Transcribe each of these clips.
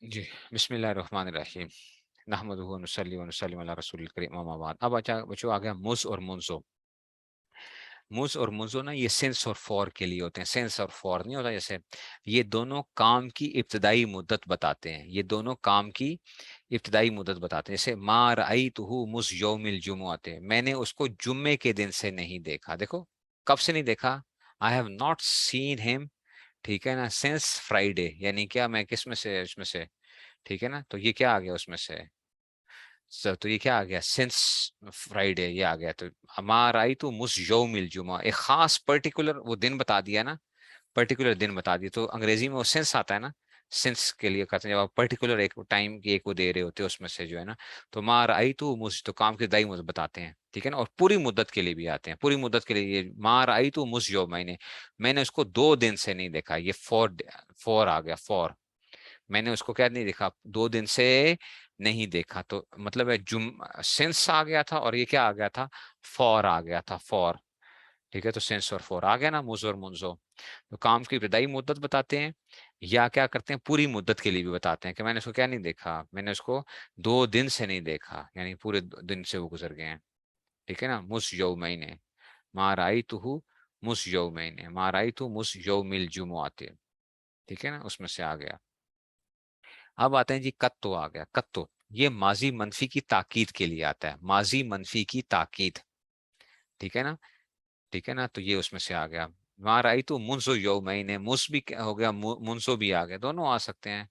جی بسم اللہ الرحمن الرحیم نحمدہ و نصلی و نسلم علی رسول الکریم اما بعد. اب بچوں آ گیا مز اور منزو. مز اور منزو نا یہ سینس اور فور کے لیے ہوتے ہیں. سینس اور فور نہیں ہوتا. جیسے یہ دونوں کام کی ابتدائی مدت بتاتے ہیں. یہ دونوں کام کی ابتدائی مدت بتاتے ہیں. جیسے ما رأیتہ مز یوم الجمعۃ، میں نے اس کو جمعے کے دن سے نہیں دیکھا. دیکھو کب سے نہیں دیکھا. I have not seen him. ٹھیک ہے نا. سینس فرائیڈے یعنی کیا، میں کس میں سے، اس میں سے. ٹھیک ہے نا. تو یہ کیا آ گیا اس میں سے. تو یہ کیا آ گیا، سینس فرائیڈے یہ آ گیا. تو ہمارا آئی تو مس یوم الجمعہ، ایک خاص پرٹیکولر وہ دن بتا دیا نا. پرٹیکولر دن بتا دی. تو انگریزی میں وہ سینس آتا ہے نا. سینس کے لیے کہتے ہیں جب آپ پرٹیکولر ایک ٹائم کی ایک وہ دے رہے ہوتے ہیں اس میں سے جو ہے نا. تو ما رأیتو مس، تو کام کی دائی مدت بتاتے ہیں. ٹھیک ہے نا. اور پوری مدت کے لیے بھی آتے ہیں. پوری مدت کے لیے یہ ما رأیتو مس یوم، میں نے اس کو 2 دن سے نہیں دیکھا. یہ فور آ گیا. فور، میں نے اس کو کیا نہیں دیکھا، 2 دن سے نہیں دیکھا. تو مطلب ہے سینس آ گیا تھا، اور یہ کیا آ گیا تھا، فور آ گیا تھا. فور. ٹھیک ہے. تو سینس اور فور آ گیا نا. موز اور منزو تو کام کی ابتدائی مدت بتاتے ہیں، یا کیا کرتے ہیں پوری مدت کے لیے بھی بتاتے ہیں کہ میں نے اس کو کیا نہیں دیکھا، میں نے اس کو 2 دن سے نہیں دیکھا، یعنی پورے دن سے وہ گزر گئے ہیں. ٹھیک ہے نا. مس یومین ما رأیتہ مس یومین ما رأیتہ مس یوم الجمعۃ. ٹھیک ہے نا. اس میں سے آ گیا. اب آتے ہیں جی کتو آ گیا. کتو یہ ماضی منفی کی تاکید کے لیے آتا ہے. ماضی منفی کی تاکید. ٹھیک ہے نا. ٹھیک ہے نا. تو یہ اس میں سے آ گیا. وہاں رائی تو منسو یومین، مس بھی ہو گیا، منسو بھی آ گیا، دونوں آ سکتے ہیں.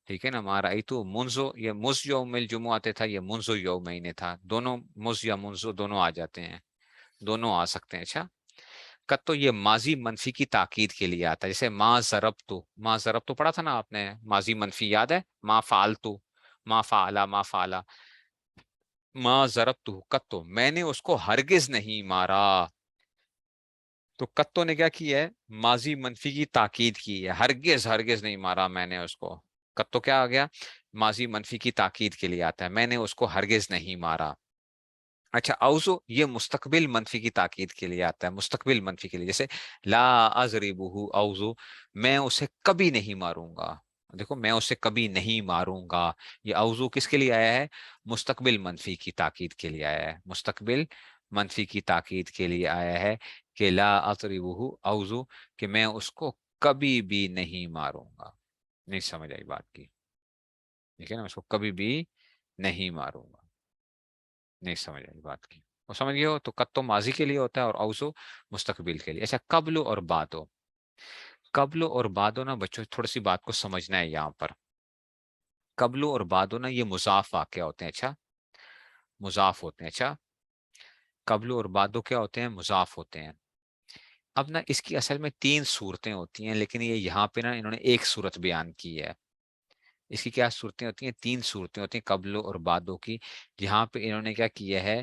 ٹھیک ہے نا. مارا تو منزو، یہ مس یوم الجمعہ آتے تھا، یہ منزو یومین تھا. دونوں مس یا منزو دونوں آ جاتے ہیں، دونوں آ سکتے ہیں. اچھا. تو یہ ماضی منفی کی تاکید کے لیے آتا ہے. جیسے ما ضربتو، ما ضربتو پڑھا تھا نا آپ نے، ماضی منفی یاد ہے. ما فعلتو، ما فعلا، ما فعلا. ما ضربتو کتو، میں نے اس کو ہرگز نہیں مارا. تو کتو نے کیا کیا ہے، ماضی منفی کی تاکید کی ہے. ہرگز ہرگز نہیں مارا میں نے اس کو. کتو کیا آ گیا، ماضی منفی کی تاکید کے لیے آتا ہے. میں نے اس کو ہرگز نہیں مارا. اچھا. اوزو یہ مستقبل منفی کی تاکید کے لیے آتا ہے. مستقبل منفی کے لیے، جیسے لا اضربہ اوزو، میں اسے کبھی نہیں ماروں گا. دیکھو میں اسے کبھی نہیں ماروں گا. یہ اوزو کس کے لیے آیا ہے، مستقبل منفی کی تاکید کے لیے آیا ہے. مستقبل منفی کی تاکید کے لیے آیا ہے کہ لا اضربہ اوزو، کہ میں اس کو کبھی بھی نہیں ماروں گا. نہیں سمجھ آئی بات کی. ٹھیک ہے نا. اس کو کبھی بھی نہیں ماروں گا. نہیں سمجھ آئی بات کی. وہ سمجھ گئے ہو. تو کتو ماضی کے لیے ہوتا ہے، اور اوسو مستقبل کے لیے. اچھا. قبل اور بعدو. قبل اور بعدو نا بچوں تھوڑی سی بات کو سمجھنا ہے یہاں پر. قبل اور بعدو نا یہ مضاف واقع ہوتے ہیں. اچھا. مضاف ہوتے ہیں. اچھا. قبل اور بعدو کیا ہوتے ہیں، مضاف ہوتے ہیں. اب نا اس کی اصل میں 3 صورتیں ہوتی ہیں، لیکن یہ یہاں پہ نا انہوں نے ایک صورت بیان کی ہے. اس کی کیا صورتیں ہوتی ہیں، 3 صورتیں ہوتی ہیں قبل اور بعدو کی. یہاں پہ انہوں نے کیا کیا ہے،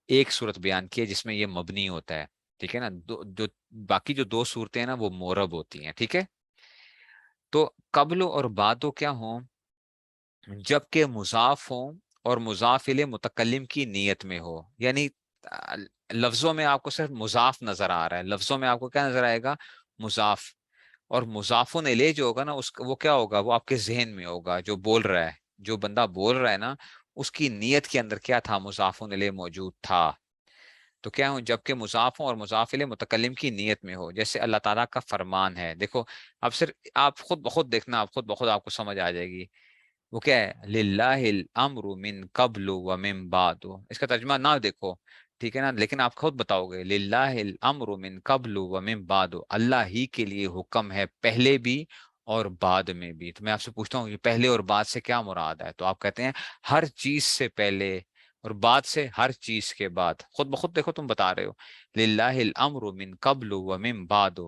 ایک صورت بیان کی ہے جس میں یہ مبنی ہوتا ہے. ٹھیک ہے نا. جو باقی جو 2 صورتیں ہیں نا وہ مورب ہوتی ہیں. ٹھیک ہے. تو قبل اور بعدو کیا ہوں، جبکہ مضاف ہوں اور مضاف الیہ متکلم کی نیت میں ہو. یعنی لفظوں میں آپ کو صرف مضاف نظر آ رہا ہے. لفظوں میں آپ کو کیا نظر آئے گا، مضاف. اور مضاف الیہ جو ہوگا نا وہ کیا ہوگا، وہ آپ کے ذہن میں ہوگا. جو بول رہا ہے، جو بندہ بول رہا ہے نا، اس کی نیت کے اندر کیا تھا، مضاف الیہ موجود تھا. تو کیا ہوں، جبکہ مضاف ہوں اور مضاف الیہ متکلم کی نیت میں ہو. جیسے اللہ تعالیٰ کا فرمان ہے. دیکھو اب صرف آپ خود بخود دیکھنا، آپ خود بخود آپ کو سمجھ آ جائے گی. وہ کیا ہے، للہ الامر من قبل و من بعد. اس کا ترجمہ نہ دیکھو. ٹھیک ہے نا. لیکن آپ خود بتاؤ گے، للہ الامر من قبل و من بعد، اللہ ہی کے لیے حکم ہے پہلے بھی اور بعد میں بھی. تو میں آپ سے پوچھتا ہوں یہ پہلے اور بعد سے کیا مراد ہے. تو آپ کہتے ہیں ہر چیز سے پہلے، اور بعد سے ہر چیز کے بعد. خود بخود دیکھو تم بتا رہے ہو للہ الامر من قبل و من بعد.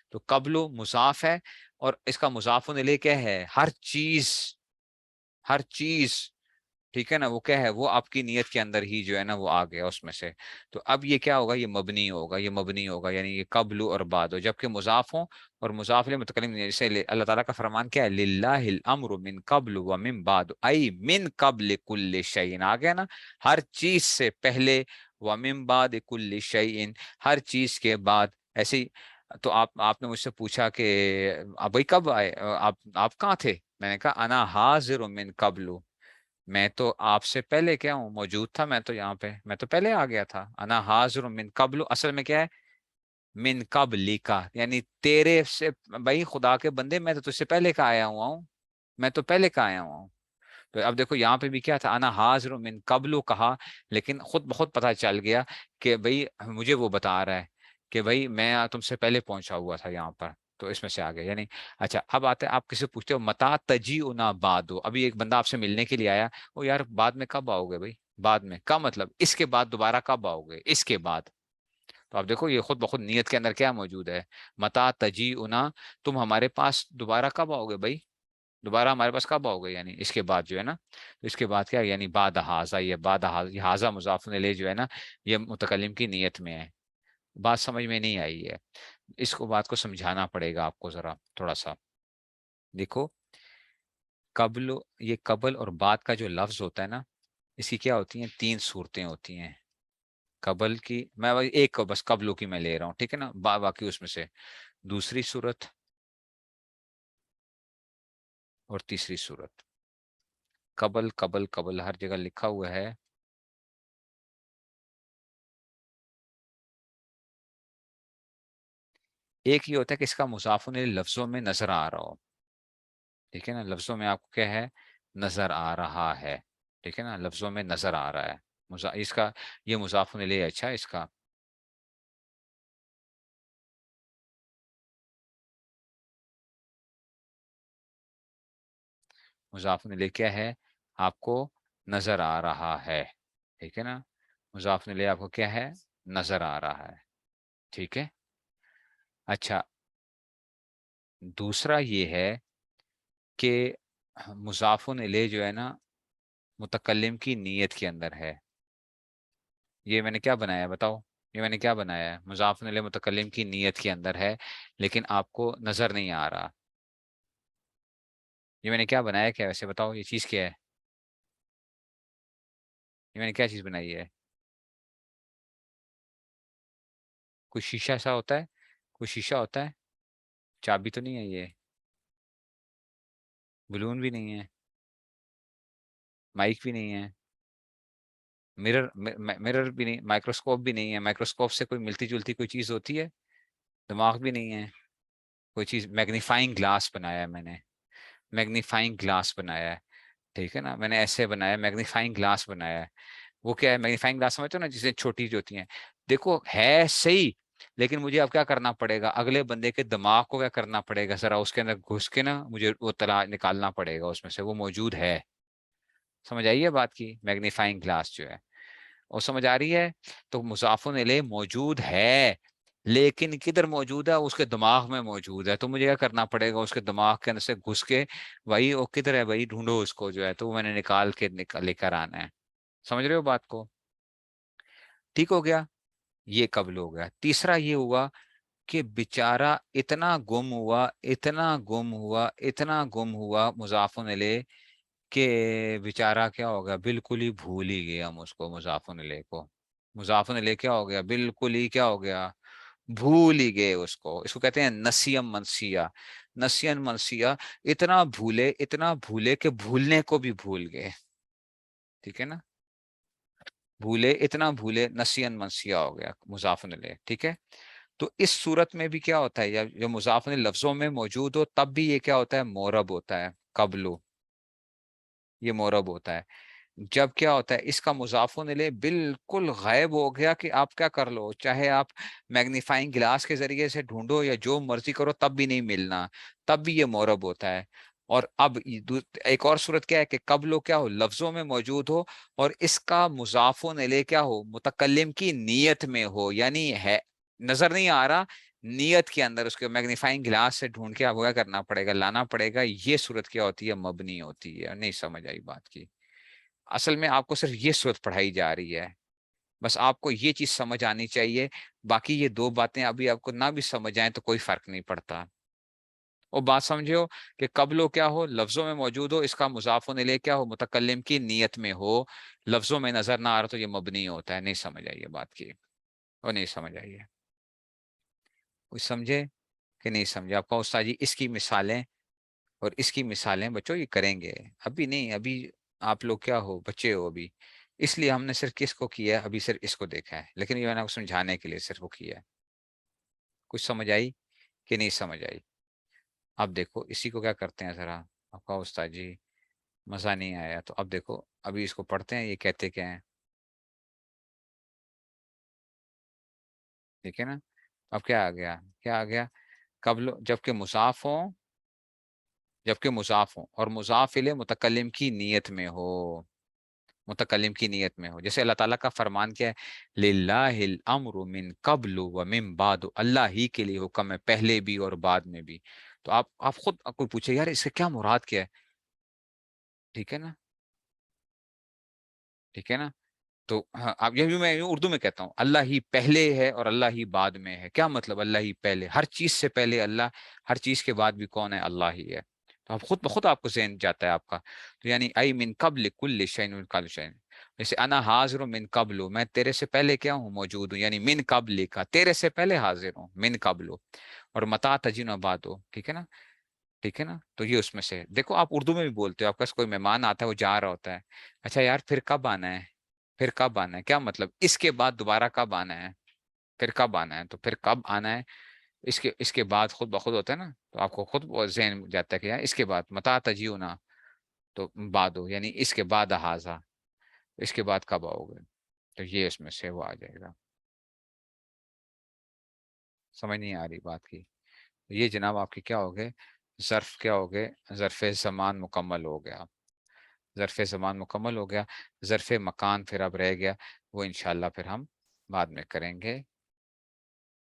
تو قبل مضاف ہے، اور اس کا مضاف الیہ کیا ہے، ہر چیز. ہر چیز. ٹھیک ہے نا. وہ کیا ہے، وہ آپ کی نیت کے اندر ہی جو ہے نا وہ آ گیا اس میں سے. تو اب یہ کیا ہوگا، یہ مبنی ہوگا. یہ مبنی ہوگا یعنی یہ قبل اور بعد ہو، جبکہ مضاف ہوں اور مضاف الیہ متکلم. جیسے اللہ تعالیٰ کا فرمان کیا ہے، للہ الامر من قبل و من بعد، ای من قبل کل شیء. آ گیا نا، ہر چیز سے پہلے، و من بعد کل شیء، ہر چیز کے بعد. ایسے ہی. تو آپ نے مجھ سے پوچھا کہ بھائی کب آئے آپ کہاں تھے. میں نے کہا انا حاضر من قبل، میں تو آپ سے پہلے کیا ہوں، موجود تھا میں تو یہاں پہ، میں تو پہلے آ گیا تھا. انا حاضر من قبل اصل میں کیا ہے، من قبل کا یعنی تیرے سے. بھائی خدا کے بندے میں تو تجھ سے پہلے کا آیا ہوا ہوں، میں تو پہلے کا آیا ہوا ہوں. تو اب دیکھو یہاں پہ بھی کیا تھا، انا حاضر من قبل کہا، لیکن خود بخود پتہ چل گیا کہ بھائی مجھے وہ بتا رہا ہے کہ بھائی میں تم سے پہلے پہنچا ہوا تھا یہاں پر، تو اس میں سے آگے یعنی. اچھا اب آتے ہیں، آپ کسی سے پوچھتے ہو متا تجی انا بعد ہو، ابھی ایک بندہ آپ سے ملنے کے لیے آیا، وہ یار بعد میں کب آؤ گے بھائی، بعد میں کا مطلب اس کے بعد دوبارہ کب آؤ گے، اس کے بعد. تو آپ دیکھو یہ خود بخود نیت کے اندر کیا موجود ہے، متا تجی انا، تم ہمارے پاس دوبارہ کب آؤ گے بھائی، دوبارہ ہمارے پاس کب آؤ گے، یعنی اس کے بعد جو ہے نا. تو اس کے بعد کیا یعنی بعد حاضہ، یہ بعد حاضہ، یہ حاضہ مضاف الیہ جو ہے نا یہ متکلم کی نیت میں ہے. بات سمجھ میں نہیں آئی ہے، اس کو بات کو سمجھانا پڑے گا آپ کو ذرا تھوڑا سا. دیکھو قبل، یہ قبل اور بعد کا جو لفظ ہوتا ہے نا، اس کی کیا ہوتی ہیں، تین صورتیں ہوتی ہیں. قبل کی میں ایک بس قبلوں کی میں لے رہا ہوں، ٹھیک ہے نا، باقی اس میں سے دوسری صورت اور تیسری صورت. قبل قبل قبل ہر جگہ لکھا ہوا ہے. ایک یہ ہوتا ہے کہ اس کا مضاف الیہ لفظوں میں نظر آ رہا ہو، ٹھیک ہے نا، لفظوں میں آپ کو کیا ہے، نظر آ رہا ہے، ٹھیک ہے نا، لفظوں میں نظر آ رہا ہے. اس کا یہ مضاف الیہ اچھا ہے، اس کا مضاف الیہ کیا ہے، آپ کو نظر آ رہا ہے، ٹھیک ہے نا، مضاف الیہ آپ کو کیا ہے، نظر آ رہا ہے، ٹھیک ہے. اچھا دوسرا یہ ہے کہ مضاف الیہ جو ہے نا متکلم کی نیت کے اندر ہے. یہ میں نے کیا بنایا ہے بتاؤ، یہ میں نے کیا بنایا ہے، مضاف الیہ متکلم کی نیت کے اندر ہے لیکن آپ کو نظر نہیں آ رہا. یہ میں نے کیا بنایا، کیا ویسے بتاؤ یہ چیز کیا ہے، یہ میں نے کیا چیز بنائی ہے، کوئی شیشہ سا ہوتا ہے، کوئی شیشہ ہوتا ہے، چابی تو نہیں ہے، یہ بلون بھی نہیں ہے، مائک بھی نہیں ہے، مرر بھی نہیں، مائکروسکوپ بھی نہیں ہے، مائکروسکوپ سے کوئی ملتی جلتی کوئی چیز ہوتی ہے، دماغ بھی نہیں ہے، کوئی چیز. میگنیفائنگ گلاس بنایا ہے میں نے، میگنیفائنگ گلاس بنایا ہے، ٹھیک ہے نا، میں نے ایسے بنایا میگنیفائنگ گلاس بنایا ہے. وہ کیا ہے، میگنیفائنگ گلاس سمجھتے ہو نا جسے چھوٹی جو ہوتی ہیں. دیکھو ہے صحیح، لیکن مجھے اب کیا کرنا پڑے گا، اگلے بندے کے دماغ کو کیا کرنا پڑے گا، ذرا اس کے اندر گھس کے نا مجھے وہ نکالنا پڑے گا اس میں سے، وہ موجود ہے. سمجھ آئیے بات کی، میگنیفائنگ گلاس جو ہے وہ سمجھ آ رہی ہے. تو مضاف الیہ موجود ہے لیکن کدھر موجود ہے، اس کے دماغ میں موجود ہے. تو مجھے کیا کرنا پڑے گا، اس کے دماغ کے اندر سے گھس کے وہی وہ کدھر ہے بھائی، ڈھونڈو اس کو جو ہے، تو وہ میں نے نکال کے لے کر آنا ہے. سمجھ رہے ہو بات کو، ٹھیک ہو گیا. یہ قبل ہو گیا. تیسرا یہ ہوا کہ بیچارہ اتنا گم ہوا، اتنا گم ہوا، اتنا گم ہوا مضاف الیہ کہ بیچارہ کیا ہو گیا، بالکل ہی بھول ہی گیا ہم اس کو، مضاف الیہ کو. مضاف الیہ کیا ہو گیا، بالکل ہی کیا ہو گیا، بھول ہی گئے اس کو. اس کو کہتے ہیں نسیم منسیہ، نسین منسیہ. اتنا بھولے، اتنا بھولے کہ بھولنے کو بھی بھول گئے، ٹھیک ہے نا، بھولے، اتنا بھولے، نسین منسیہ ہو گیا مضاف الیہ، ٹھیک ہے. تو اس صورت میں بھی کیا ہوتا ہے، یا جو مضاف الیہ لفظوں میں موجود ہو تب بھی یہ کیا ہوتا ہے، مورب ہوتا ہے. قبلو یہ مورب ہوتا ہے. جب کیا ہوتا ہے، اس کا مضاف الیہ بالکل غائب ہو گیا کہ آپ کیا کر لو، چاہے آپ میگنیفائنگ گلاس کے ذریعے سے ڈھونڈو یا جو مرضی کرو تب بھی نہیں ملنا، تب بھی یہ مورب ہوتا ہے. اور اب ایک اور صورت کیا ہے کہ قبلو کیا ہو، لفظوں میں موجود ہو اور اس کا مضاف الیہ کیا ہو، متکلم کی نیت میں ہو، یعنی ہے نظر نہیں آ رہا، نیت کے اندر اس کے میگنیفائنگ گلاس سے ڈھونڈ کے آپ کو کیا کرنا پڑے گا، لانا پڑے گا. یہ صورت کیا ہوتی ہے، مبنی ہوتی ہے. نہیں سمجھ آئی بات کی، اصل میں آپ کو صرف یہ صورت پڑھائی جا رہی ہے، بس آپ کو یہ چیز سمجھ آنی چاہیے. باقی یہ دو باتیں ابھی آپ کو نہ بھی سمجھ آئیں تو کوئی فرق نہیں پڑتا. وہ بات سمجھو کہ قبلو کیا ہو، لفظوں میں موجود ہو، اس کا مضاف الیہ کیا ہو، متکلم کی نیت میں ہو، لفظوں میں نظر نہ آ رہا تو یہ مبنی ہوتا ہے. نہیں سمجھ آئیے بات کی، وہ نہیں سمجھ آئیے، کچھ سمجھے کہ نہیں سمجھے. آپ کا استاد جی اس کی مثالیں اور اس کی مثالیں بچوں یہ کریں گے، ابھی نہیں، ابھی آپ لوگ کیا ہو، بچے ہو ابھی، اس لیے ہم نے صرف کس کو کیا ہے، ابھی صرف اس کو دیکھا ہے، لیکن یہ میں نے آپ کو سمجھانے کے لیے صرف وہ کیا ہے۔ کچھ سمجھ آئی کہ نہیں سمجھ آئی؟ اب دیکھو اسی کو کیا کرتے ہیں ذرا، آپ کا استاد جی مزہ نہیں آیا، تو اب دیکھو ابھی اس کو پڑھتے ہیں، یہ کہتے کیا ہیں، ٹھیک ہے نا؟ اب کیا آ گیا، کیا آ گیا، قبل جبکہ مضاف ہوں اور مضاف الیہ متکلم کی نیت میں ہو، متکلم کی نیت میں ہو، جیسے اللہ تعالیٰ کا فرمان کیا ہے، للہ الامر من قبل و من بعد، اللہ ہی کے لیے حکم ہے پہلے بھی اور بعد میں بھی۔ تو آپ خود کوئی پوچھے یار اس سے کیا مراد کیا ہے، ٹھیک ہے نا، ٹھیک ہے نا؟ تو ہاں، اب یہ بھی میں یوں اردو میں کہتا ہوں، اللہ ہی پہلے ہے اور اللہ ہی بعد میں ہے، کیا مطلب اللہ ہی پہلے، ہر چیز سے پہلے اللہ، ہر چیز کے بعد بھی کون ہے، اللہ ہی ہے۔ تو اب خود بخود آپ کو ذہن جاتا ہے آپ کا، تو یعنی ای من قبل کل شیء کل شیء، جیسے انا حاضر من قبل، میں تیرے سے پہلے کیا ہوں، موجود ہوں، یعنی من قبل کا، تیرے سے پہلے حاضر ہوں، من قبل، اور متا تجین بعد ہو، ٹھیک ہے نا، ٹھیک ہے نا؟ تو یہ اس میں سے دیکھو، آپ اردو میں بھی بولتے ہو، آپ کا کوئی مہمان آتا ہے وہ جا رہا ہوتا ہے، اچھا یار پھر کب آنا ہے، پھر کب آنا ہے، کیا مطلب اس کے بعد دوبارہ کب آنا ہے، پھر کب آنا ہے، تو پھر کب آنا ہے، اس کے بعد خود بخود ہوتا ہے نا، تو آپ کو خود وہ ذہن جاتا ہے کہ یار اس کے بعد متا تجیونا، تو بعد ہو یعنی اس کے بعد حاضہ، اس کے بعد کب آؤ گے، تو یہ اس میں سے وہ آ جائے گا۔ سمجھ نہیں آ رہی بات کی؟ یہ جناب آپ کی کیا ہو گئے، ظرف کیا ہو گئے، ظرف زمان مکمل ہو گیا، ظرف زمان مکمل ہو گیا، ظرف مکان پھر اب رہ گیا، وہ انشاءاللہ پھر ہم بعد میں کریں گے۔